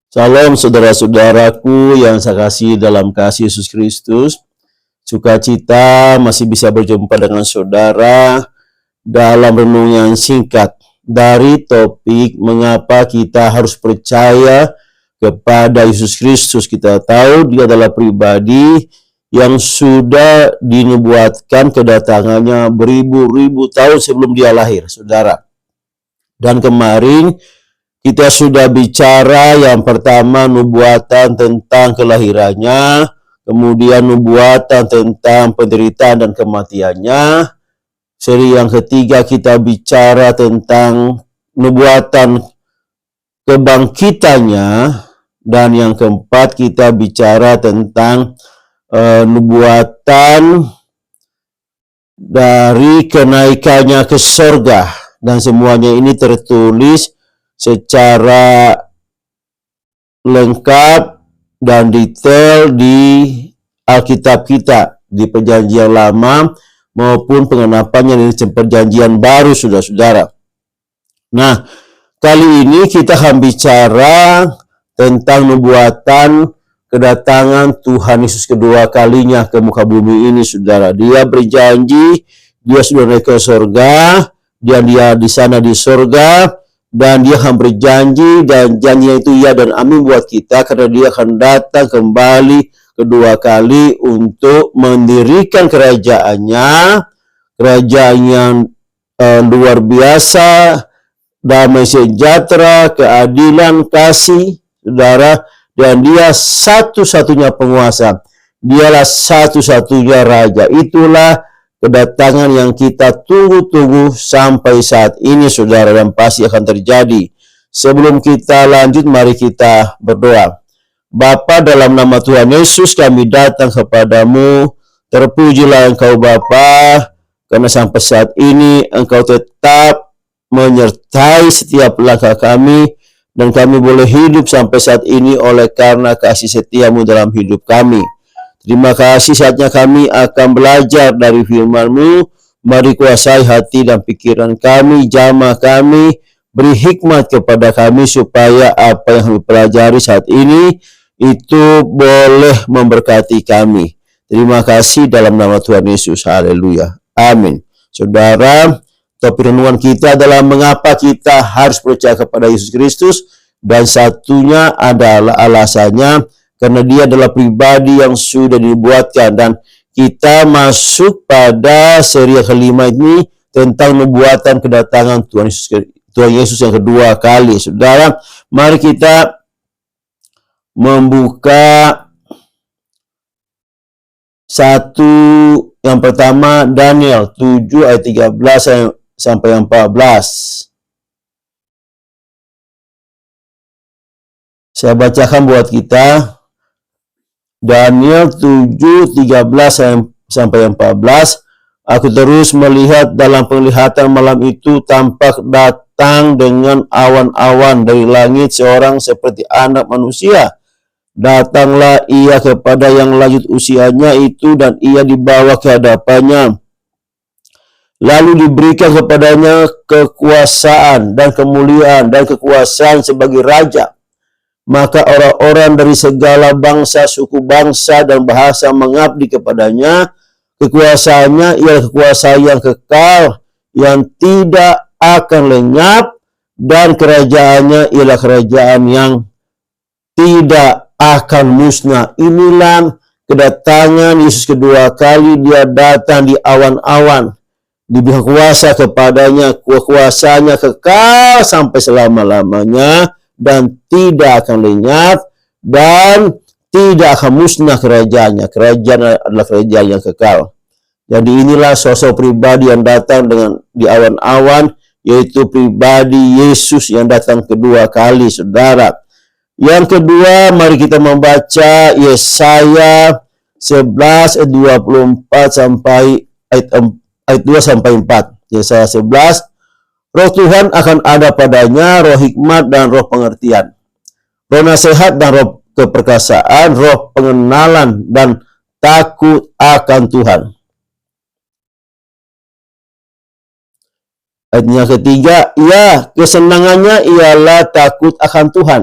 Salam saudara-saudaraku yang saya kasih dalam kasih Yesus Kristus. Sukacita masih bisa berjumpa dengan saudara dalam renungan yang singkat dari topik mengapa kita harus percaya kepada Yesus Kristus. Kita tahu dia adalah pribadi yang sudah dinubuatkan kedatangannya beribu-ribu tahun sebelum dia lahir, saudara. Dan kemarin kita sudah bicara yang pertama nubuatan tentang kelahirannya, kemudian nubuatan tentang penderitaan dan kematiannya. Seri yang ketiga kita bicara tentang nubuatan kebangkitannya, dan yang keempat kita bicara tentang nubuatan dari kenaikannya ke surga, dan semuanya ini tertulis secara lengkap dan detail di Alkitab kita, di Perjanjian Lama maupun pengenapannya di Perjanjian Baru, saudara-saudara. Nah, kali ini kita akan bicara tentang nubuatan kedatangan Tuhan Yesus kedua kalinya ke muka bumi ini, saudara. Dia berjanji, dia sudah naik ke surga, dia di sana di surga, dan dia akan berjanji, dan janjinya itu ya dan amin buat kita, karena dia akan datang kembali kedua kali untuk mendirikan kerajaannya, kerajaan yang luar biasa, damai sejahtera, keadilan, kasih, saudara. Dan dia satu-satunya penguasa, dialah satu-satunya raja. Itulah kedatangan yang kita tunggu-tunggu sampai saat ini, saudara, dan pasti akan terjadi. Sebelum kita lanjut, mari kita berdoa. Bapa, dalam nama Tuhan Yesus kami datang kepadamu. Terpujilah Engkau Bapa, karena sampai saat ini Engkau tetap menyertai setiap langkah kami, dan kami boleh hidup sampai saat ini oleh karena kasih setiamu dalam hidup kami. Terima kasih, saatnya kami akan belajar dari firman-Mu. Mari kuasai hati dan pikiran kami, jamah kami, beri hikmat kepada kami supaya apa yang kami pelajari saat ini itu boleh memberkati kami. Terima kasih dalam nama Tuhan Yesus. Haleluya. Amin. Saudara, topik renungan kita adalah mengapa kita harus percaya kepada Yesus Kristus, dan satunya adalah alasannya karena dia adalah pribadi yang sudah dibuatkan. Dan kita masuk pada seri kelima ini tentang nubuatan kedatangan Tuhan Yesus yang kedua kali. Saudara, mari kita membuka yang pertama Daniel 7 ayat 13 sampai 14. Saya bacakan buat kita. Daniel 7, 13 sampai 14. Aku terus melihat dalam penglihatan malam itu tampak datang dengan awan-awan dari langit seorang seperti anak manusia. Datanglah ia kepada yang lanjut usianya itu, dan ia dibawa ke hadapannya. Lalu diberikan kepadanya kekuasaan dan kemuliaan dan kekuasaan sebagai raja. Maka orang-orang dari segala bangsa, suku bangsa, dan bahasa mengabdi kepadanya. Kekuasaannya ialah kekuasaan yang kekal, yang tidak akan lenyap, dan kerajaannya ialah kerajaan yang tidak akan musnah. Inilah kedatangan Yesus kedua kali. Dia datang di awan-awan, diberi kuasa kepadanya, kekuasaannya kekal sampai selama-lamanya, dan tidak akan lenyap, dan tidak akan musnah kerajaannya. Kerajaan adalah kerajaan yang kekal. Jadi inilah sosok pribadi yang datang di awan-awan, yaitu pribadi Yesus yang datang kedua kali, saudara. Yang kedua, mari kita membaca Yesaya 11 ayat 24 sampai ayat 2 sampai 4. Yesaya 11. Roh Tuhan akan ada padanya, roh hikmat dan roh pengertian, roh nasihat dan roh keperkasaan, roh pengenalan dan takut akan Tuhan. Ayat yang ketiga, ya, kesenangannya ialah takut akan Tuhan.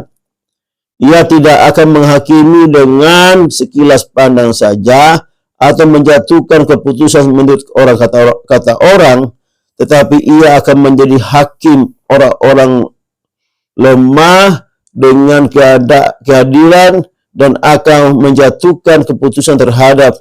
Ia tidak akan menghakimi dengan sekilas pandang saja atau menjatuhkan keputusan menurut kata orang, tetapi ia akan menjadi hakim orang-orang lemah dengan keadilan dan akan menjatuhkan keputusan terhadap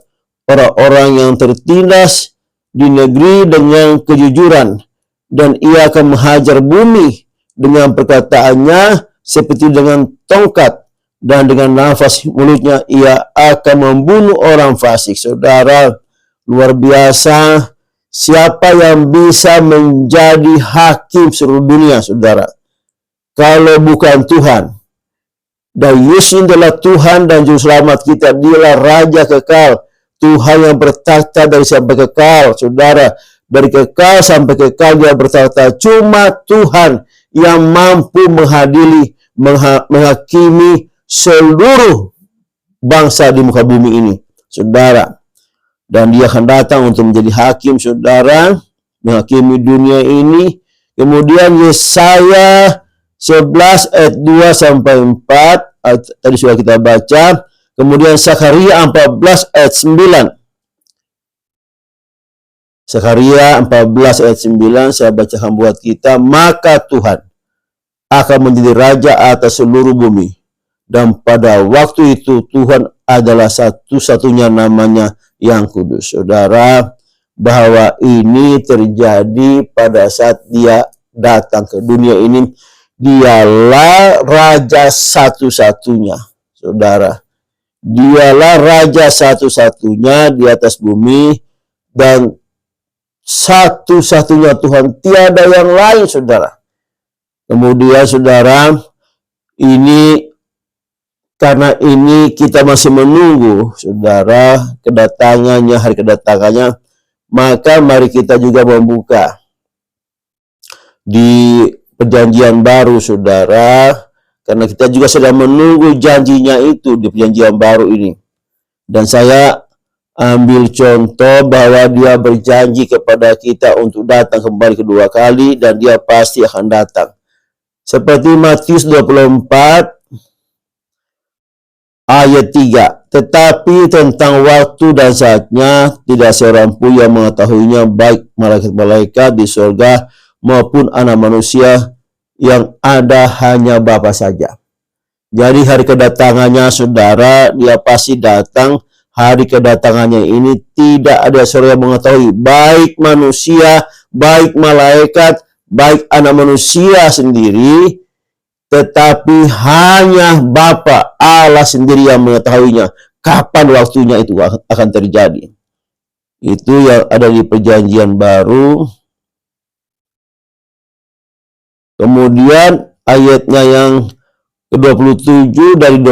orang-orang yang tertindas di negeri dengan kejujuran, dan ia akan menghajar bumi dengan perkataannya seperti dengan tongkat, dan dengan nafas mulutnya ia akan membunuh orang fasik. Saudara, luar biasa. Siapa yang bisa menjadi hakim seluruh dunia, saudara? Kalau bukan Tuhan. Dan Yesus adalah Tuhan dan Juru Selamat kita. Dialah Raja kekal. Tuhan yang bertahta dari sampai kekal, saudara. Dari kekal sampai kekal dia bertahta. Cuma Tuhan yang mampu menghakimi seluruh bangsa di muka bumi ini, saudara. Dan dia akan datang untuk menjadi hakim, saudara, menghakimi dunia ini. Kemudian Yesaya 11 ayat 2 sampai 4 tadi sudah kita baca. Kemudian Zakaria 14 ayat 9. Zakaria 14 ayat 9 saya bacakan buat kita. Maka Tuhan akan menjadi raja atas seluruh bumi, dan pada waktu itu Tuhan adalah satu-satunya namanya yang kudus. Saudara, bahwa ini terjadi pada saat dia datang ke dunia ini. Dialah raja satu-satunya, saudara. Dialah raja satu-satunya di atas bumi, dan satu-satunya Tuhan, tiada yang lain, saudara. Kemudian, saudara, karena ini kita masih menunggu, saudara, hari kedatangannya, maka mari kita juga membuka di Perjanjian Baru, saudara, karena kita juga sedang menunggu janjinya itu di Perjanjian Baru ini. Dan saya ambil contoh bahwa dia berjanji kepada kita untuk datang kembali kedua kali, dan dia pasti akan datang. Seperti Matius 24 ayat 3. Tetapi tentang waktu dan saatnya tidak seorang pun yang mengetahuinya, baik malaikat-malaikat di surga maupun anak manusia, yang ada hanya Bapa saja. Jadi hari kedatangannya, saudara, dia pasti datang. Hari kedatangannya ini tidak ada seorang yang mengetahui, baik manusia, baik malaikat, baik anak manusia sendiri, tetapi hanya Bapa Allah sendiri yang mengetahuinya. Kapan waktunya itu akan terjadi. Itu yang ada di Perjanjian Baru. Kemudian ayatnya yang ke-27 dari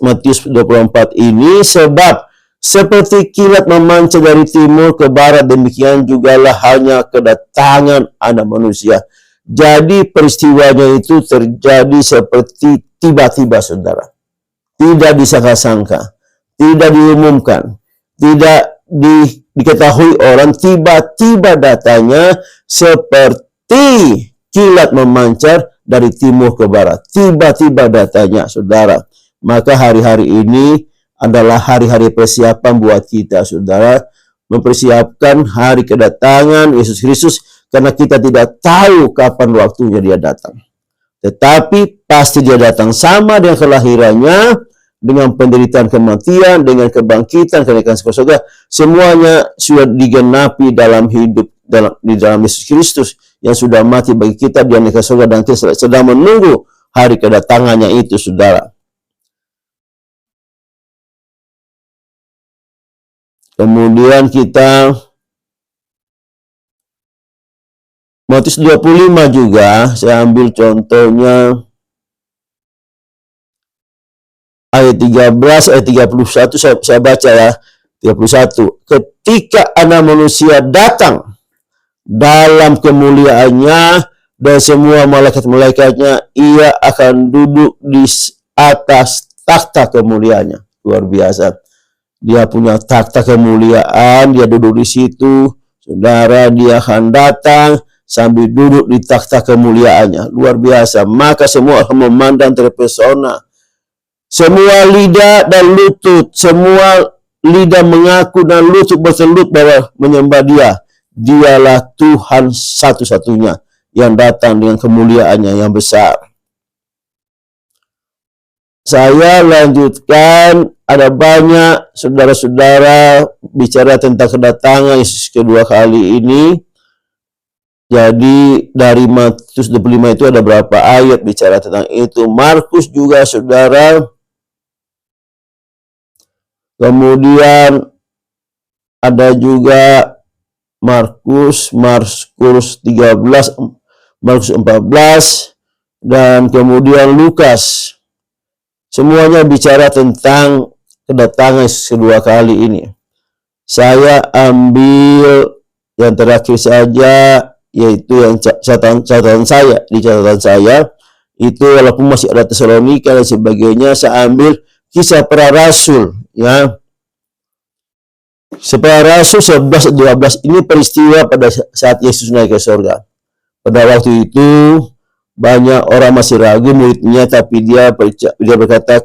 Matius 24 ini, sebab seperti kilat memancar dari timur ke barat, demikian jugalah hanya kedatangan Anak Manusia. Jadi peristiwanya itu terjadi seperti tiba-tiba, saudara. Tidak disangka-sangka, tidak diumumkan, tidak diketahui orang, tiba-tiba datanya seperti kilat memancar dari timur ke barat. Tiba-tiba datanya, saudara. Maka hari-hari ini adalah hari-hari persiapan buat kita, saudara. Mempersiapkan hari kedatangan Yesus Kristus, karena kita tidak tahu kapan waktunya dia datang. Tetapi pasti dia datang sama dengan kelahirannya, dengan penderitaan kematian, dengan kebangkitan, kenaikan ke surga. Semuanya sudah digenapi dalam hidup di dalam Yesus Kristus yang sudah mati bagi kita, dia naik ke surga, dan kita sedang menunggu hari kedatangannya itu, saudara. Kemudian kita Matius 25 juga, saya ambil contohnya ayat 13, ayat 31, saya baca ya, 31. Ketika Anak Manusia datang dalam kemuliaannya dan semua malaikat-malaikatnya, ia akan duduk di atas takhta kemuliaannya. Luar biasa. Dia punya takhta kemuliaan, dia duduk di situ. Saudara, dia akan datang sambil duduk di takhta kemuliaannya. Luar biasa. Maka semua akan memandang terpesona. Semua lidah dan lutut, semua lidah mengaku dan lutut berselut bahwa menyembah Dia. Dialah Tuhan satu-satunya yang datang dengan kemuliaannya yang besar. Saya lanjutkan, ada banyak saudara-saudara bicara tentang kedatangan Yesus kedua kali ini. Jadi dari Matius 25 itu ada berapa ayat bicara tentang itu. Markus juga saudara. Kemudian ada juga Markus 13, Markus 14, dan kemudian Lukas. Semuanya bicara tentang kedatangan kedua kali ini. Saya ambil yang terakhir saja, yaitu yang catatan saya. Di catatan saya itu walaupun masih ada Tesalonika dan sebagainya, saya ambil Kisah Para Rasul, ya. Para Rasul 11-12 ini peristiwa pada saat Yesus naik ke surga. Pada waktu itu banyak orang masih ragu muridnya, tapi dia berkata,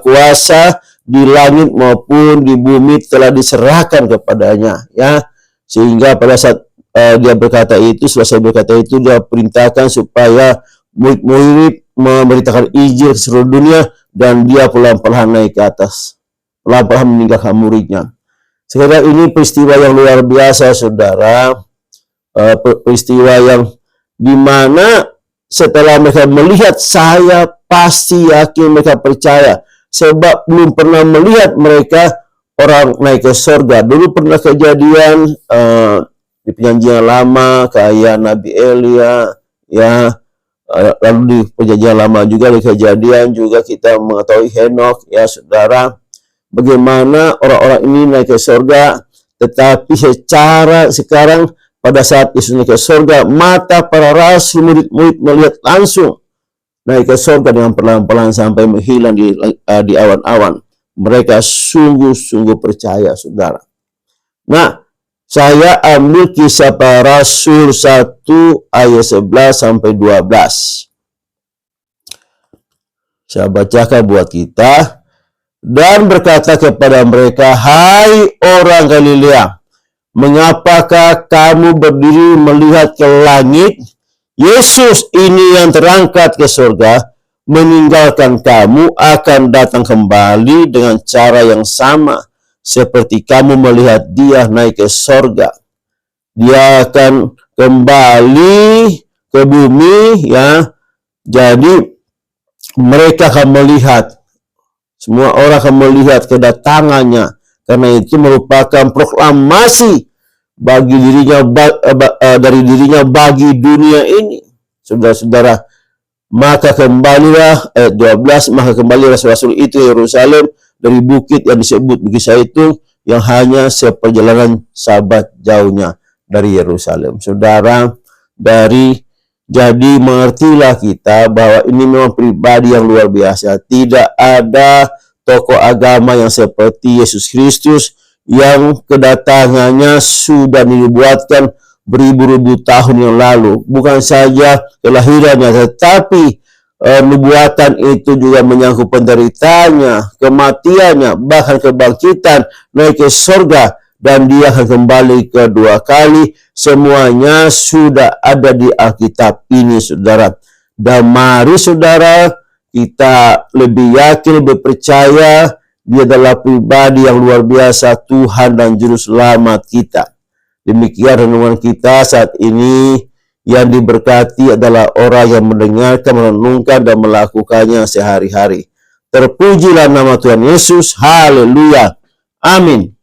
kuasa di langit maupun di bumi telah diserahkan kepadanya, ya. Sehingga pada saat dia berkata itu, selesai berkata itu, dia perintahkan supaya murid-murid memberitakan Injil ke seluruh dunia, dan dia pelan-pelan naik ke atas, pelan-pelan meninggalkan muridnya. Sekarang ini peristiwa yang luar biasa, saudara. Peristiwa yang dimana setelah mereka melihat, saya pasti yakin mereka percaya, sebab belum pernah melihat mereka orang naik ke surga. Dulu pernah kejadian di Perjanjian Lama kayak Nabi Elia, ya. Lalu di Perjanjian Lama juga di Kejadian juga kita mengetahui Henokh, ya saudara. Bagaimana orang-orang ini naik ke surga, tetapi secara sekarang pada saat Yesus naik ke surga, mata para rasul murid-murid melihat langsung naik ke surga dengan pelan-pelan sampai menghilang di awan-awan. Mereka sungguh-sungguh percaya, saudara. Nah, saya ambil Kisah Para Rasul 1 ayat 11 sampai 12. Saya bacakan buat kita. Dan berkata kepada mereka, hai orang Galilea, mengapakah kamu berdiri melihat ke langit? Yesus ini yang terangkat ke surga, meninggalkan kamu, akan datang kembali dengan cara yang sama, seperti kamu melihat Dia naik ke surga. Dia akan kembali ke bumi, ya. Jadi mereka akan melihat, semua orang akan melihat kedatangannya, karena itu merupakan proklamasi bagi dirinya, dari dirinya bagi dunia ini. Saudara-saudara, maka kembalilah, ayat 12, maka kembalilah rasul-rasul itu Yerusalem dari bukit yang disebut Bukit Zaitun, yang hanya seperjalanan sabat jauhnya dari Yerusalem. Saudara, jadi mengertilah kita bahwa ini memang pribadi yang luar biasa. Tidak ada tokoh agama yang seperti Yesus Kristus yang kedatangannya sudah dibuatkan beribu-ribu tahun yang lalu. Bukan saja kelahirannya, tetapi nubuatan itu juga menyangkut penderitaannya, kematiannya, bahkan kebangkitan, naik ke surga, dan Dia akan kembali kedua kali. Semuanya sudah ada di Alkitab ini, saudara. Dan mari, saudara, kita lebih yakin, lebih percaya Dia adalah pribadi yang luar biasa, Tuhan dan Juru Selamat kita. Demikian renungan kita saat ini. Yang diberkati adalah orang yang mendengarkan, merenungkan, dan melakukannya sehari-hari. Terpujilah nama Tuhan Yesus. Haleluya. Amin.